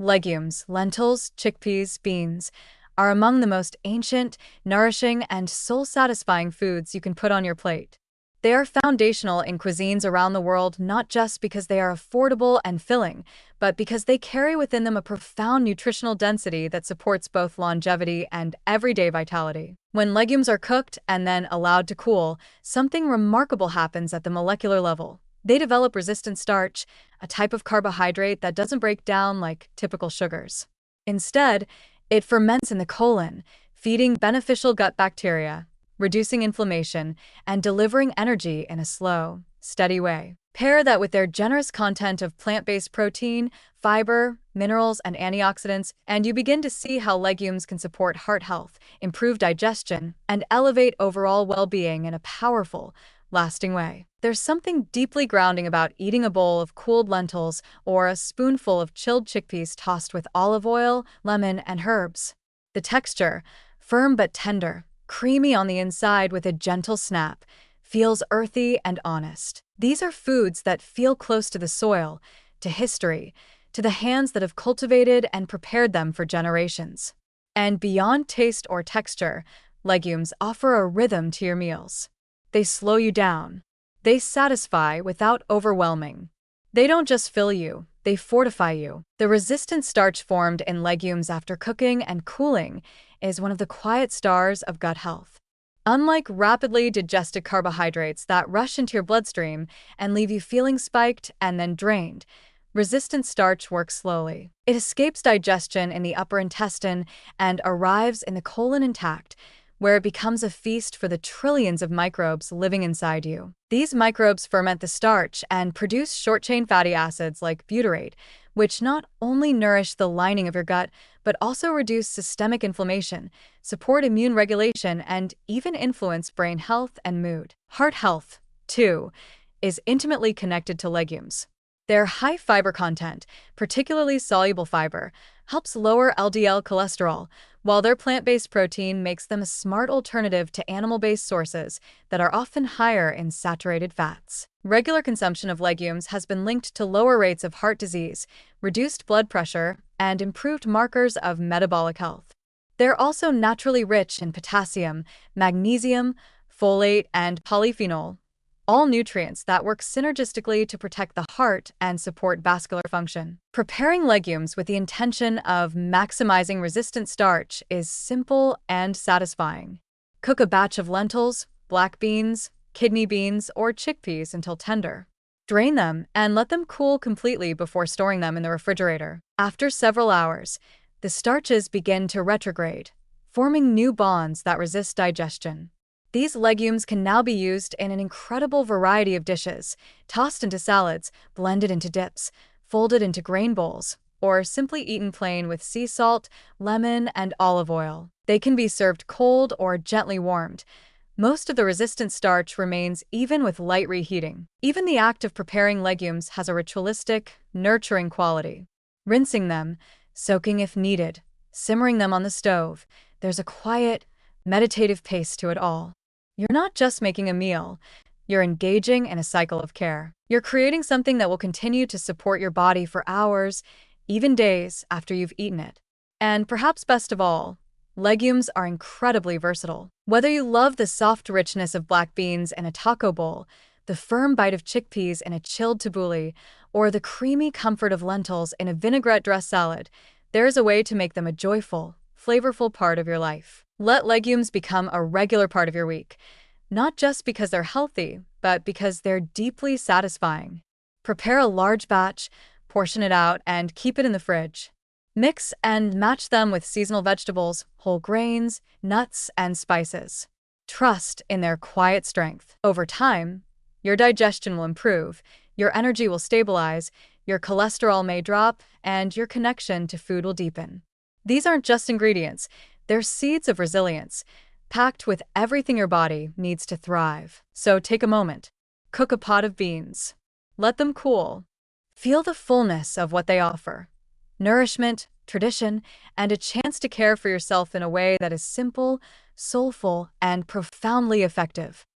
Legumes, lentils, chickpeas, beans are among the most ancient, nourishing, and soul-satisfying foods you can put on your plate. They are foundational in cuisines around the world not just because they are affordable and filling, but because they carry within them a profound nutritional density that supports both longevity and everyday vitality. When legumes are cooked and then allowed to cool, something remarkable happens at the molecular level. They develop resistant starch, a type of carbohydrate that doesn't break down like typical sugars. Instead, it ferments in the colon, feeding beneficial gut bacteria, reducing inflammation, and delivering energy in a slow, steady way. Pair that with their generous content of plant-based protein, fiber, minerals, and antioxidants, and you begin to see how legumes can support heart health, improve digestion, and elevate overall well-being in a powerful, lasting way. There's something deeply grounding about eating a bowl of cooled lentils or a spoonful of chilled chickpeas tossed with olive oil, lemon, and herbs. The texture, firm but tender, creamy on the inside with a gentle snap, feels earthy and honest. These are foods that feel close to the soil, to history, to the hands that have cultivated and prepared them for generations. And beyond taste or texture, legumes offer a rhythm to your meals. They slow you down. They satisfy without overwhelming. They don't just fill you, they fortify you. The resistant starch formed in legumes after cooking and cooling is one of the quiet stars of gut health. Unlike rapidly digested carbohydrates that rush into your bloodstream and leave you feeling spiked and then drained, resistant starch works slowly. It escapes digestion in the upper intestine and arrives in the colon intact, where it becomes a feast for the trillions of microbes living inside you. These microbes ferment the starch and produce short-chain fatty acids like butyrate, which not only nourish the lining of your gut, but also reduce systemic inflammation, support immune regulation, and even influence brain health and mood. Heart health, too, is intimately connected to legumes. Their high fiber content, particularly soluble fiber, helps lower LDL cholesterol, while their plant-based protein makes them a smart alternative to animal-based sources that are often higher in saturated fats. Regular consumption of legumes has been linked to lower rates of heart disease, reduced blood pressure, and improved markers of metabolic health. They're also naturally rich in potassium, magnesium, folate, and polyphenol, all nutrients that work synergistically to protect the heart and support vascular function. Preparing legumes with the intention of maximizing resistant starch is simple and satisfying. Cook a batch of lentils, black beans, kidney beans, or chickpeas until tender. Drain them and let them cool completely before storing them in the refrigerator. After several hours, the starches begin to retrograde, forming new bonds that resist digestion. These legumes can now be used in an incredible variety of dishes, tossed into salads, blended into dips, folded into grain bowls, or simply eaten plain with sea salt, lemon, and olive oil. They can be served cold or gently warmed. Most of the resistant starch remains even with light reheating. Even the act of preparing legumes has a ritualistic, nurturing quality. Rinsing them, soaking if needed, simmering them on the stove, there's a quiet, meditative pace to it all. You're not just making a meal, you're engaging in a cycle of care. You're creating something that will continue to support your body for hours, even days after you've eaten it. And perhaps best of all, legumes are incredibly versatile. Whether you love the soft richness of black beans in a taco bowl, the firm bite of chickpeas in a chilled tabbouleh, or the creamy comfort of lentils in a vinaigrette-dressed salad, there is a way to make them a joyful, flavorful part of your life. Let legumes become a regular part of your week, not just because they're healthy, but because they're deeply satisfying. Prepare a large batch, portion it out, and keep it in the fridge. Mix and match them with seasonal vegetables, whole grains, nuts, and spices. Trust in their quiet strength. Over time, your digestion will improve, your energy will stabilize, your cholesterol may drop, and your connection to food will deepen. These aren't just ingredients, they're seeds of resilience, packed with everything your body needs to thrive. So take a moment. Cook a pot of beans. Let them cool. Feel the fullness of what they offer. Nourishment, tradition, and a chance to care for yourself in a way that is simple, soulful, and profoundly effective.